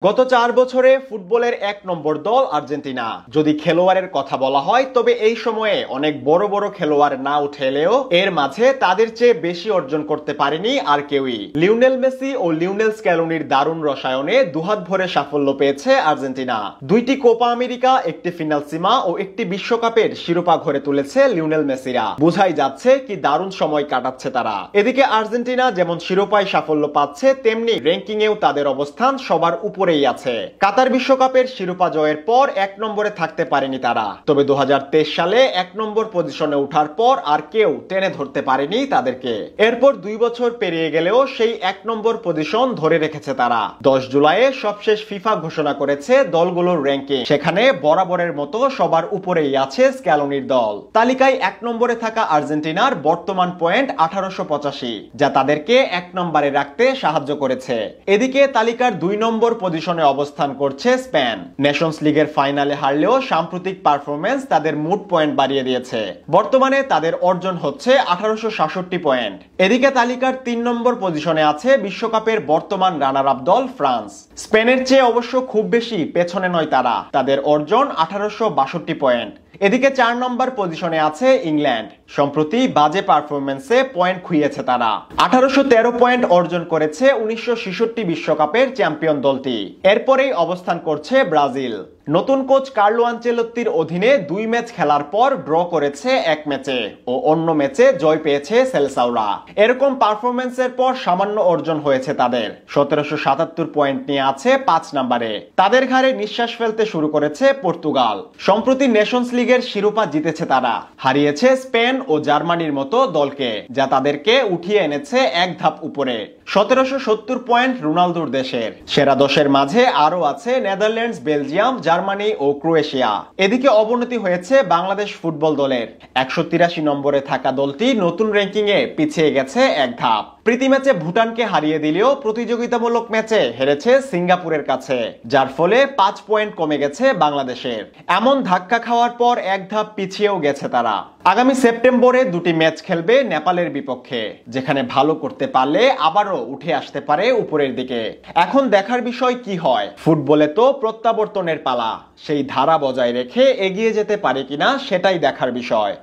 গত 4 বছরে ফুটবলের এক নম্বর দল আর্জেন্টিনা। যদি খেলোয়াড়ের কথা বলা হয় তবে এই সময়ে অনেক বড় বড় খেলোয়াড় না উঠে এলেও এর মাঝে তাদের চেয়ে বেশি অর্জন করতে পারেনি আর কেউই। লিওনেল মেসি ও লিওনেল স্ক্যালোনির দারুণ রসায়নে দুহাত ভরে সাফল্য পেয়েছে আর্জেন্টিনা। 2টি কোপা আমেরিকা, একটি ফিনাল সীমা ও একটি বিশ্বকাপের শিরোপা ঘরে তুলেছে লিওনেল মেসিরা। বোঝাই যাচ্ছে কি দারুণ সময় কাটাচ্ছে তারা। এদিকে আর্জেন্টিনা যেমন শিরোপায় সাফল্য পাচ্ছে, তেমনি র্যাঙ্কিংয়েও তাদের অবস্থান সবার উপরে আছে। কাতার বিশ্বকাপের শিরোপা জয়ের পর 1 নম্বরে থাকতে পারেনি তারা, তবে 2023 সালে 1 নম্বর পজিশনে ওঠার পর আর কেউ টেনে ধরতে পারেনি তাদেরকে। এরপর 2 বছর পেরিয়ে গেলেও সেই 1 নম্বর পজিশন ধরে রেখেছে তারা। 10 জুলাইয়ে সবশেষ ফিফা ঘোষণা করেছে দলগুলোর র্যাঙ্কিং, সেখানে বরাবরের মতো সবার উপরেই আছে স্ক্যালোনির দল। তালিকায় 1 নম্বরে থাকা আর্জেন্টিনার বর্তমান পয়েন্ট 1885, যা তাদেরকে 1 নম্বরে রাখতে সাহায্য করেছে। এদিকে তালিকার 2 নম্বর পজিশনে অবস্থান করছে স্পেন। নেশনস লিগের ফাইনালে হারলেও সাম্প্রতিক পারফরম্যান্স তাদের মুড পয়েন্ট বাড়িয়ে দিয়েছে। বর্তমানে তাদের অর্জন হচ্ছে 1866 পয়েন্ট। এদিকে তালিকার 3 নম্বর পজিশনে আছে বিশ্বকাপের বর্তমান রানার আপ দল ফ্রান্স। স্পেনের চেয়ে অবশ্য খুব বেশি পেছনে নয় তারা, তাদের অর্জন 1862 পয়েন্ট। এদিকে 4 নম্বর পজিশনে আছে ইংল্যান্ড। সম্প্রতি বাজে পারফরম্যান্সে পয়েন্ট খুইয়েছে তারা। 1813 পয়েন্ট অর্জন করেছে 1966 বিশ্বকাপের চ্যাম্পিয়ন দলটি। এরপরেই অবস্থান করছে ব্রাজিল। নতুন কোচ কার্লো আনচেলত্তির অধীনে 2 ম্যাচ খেলার পর ড্র করেছে 1 ম্যাচে ও অন্য ম্যাচে জয় পেয়েছে সেলসাওরা। এরকম পারফরম্যান্সের পর সামান্য অর্জন হয়েছে তাদের। 1777 পয়েন্ট নিয়ে আছে 5 নম্বরে। তাদের ঘাড়ে নিঃশ্বাস ফেলতে শুরু করেছে পর্তুগাল। সম্প্রতি নেশনস লিগের শিরোপা জিতেছে তারা, হারিয়েছে স্পেন ও জার্মানির মতো দলকে, যা তাদেরকে উঠিয়ে এনেছে এক ধাপ উপরে। 1770 পয়েন্ট রোনালদোর দেশের। সেরা 10-এর মাঝে আরো আছে নেদারল্যান্ডস, বেলজিয়াম, জার্মানি ও ক্রোয়েশিয়া। এদিকে অবনতি হয়েছে বাংলাদেশ ফুটবল দলের। 183 নম্বরে থাকা দলটি নতুন র্যাঙ্কিং এ পিছিয়ে গেছে এক ধাপ। প্রীতি ম্যাচে ভুটানকে হারিয়ে দিলেও প্রতিযোগিতামূলক ম্যাচে হেরেছে সিঙ্গাপুরের কাছে, যার ফলে 5 পয়েন্ট কমে গেছে বাংলাদেশের। এমন ধাক্কা খাওয়ার পর এক ধাপ পিছিয়েও গেছে তারা। আগামী সেপ্টেম্বরে 2টি ম্যাচ খেলবে নেপালের বিপক্ষে, যেখানে ভালো করতে পারলে আবারও উঠে আসতে পারে উপরের দিকে। এখন দেখার বিষয় কি হয়। ফুটবলে তো প্রত্যাবর্তনের পালা, সেই ধারা বজায় রেখে এগিয়ে যেতে পারে কিনা সেটাই দেখার বিষয়।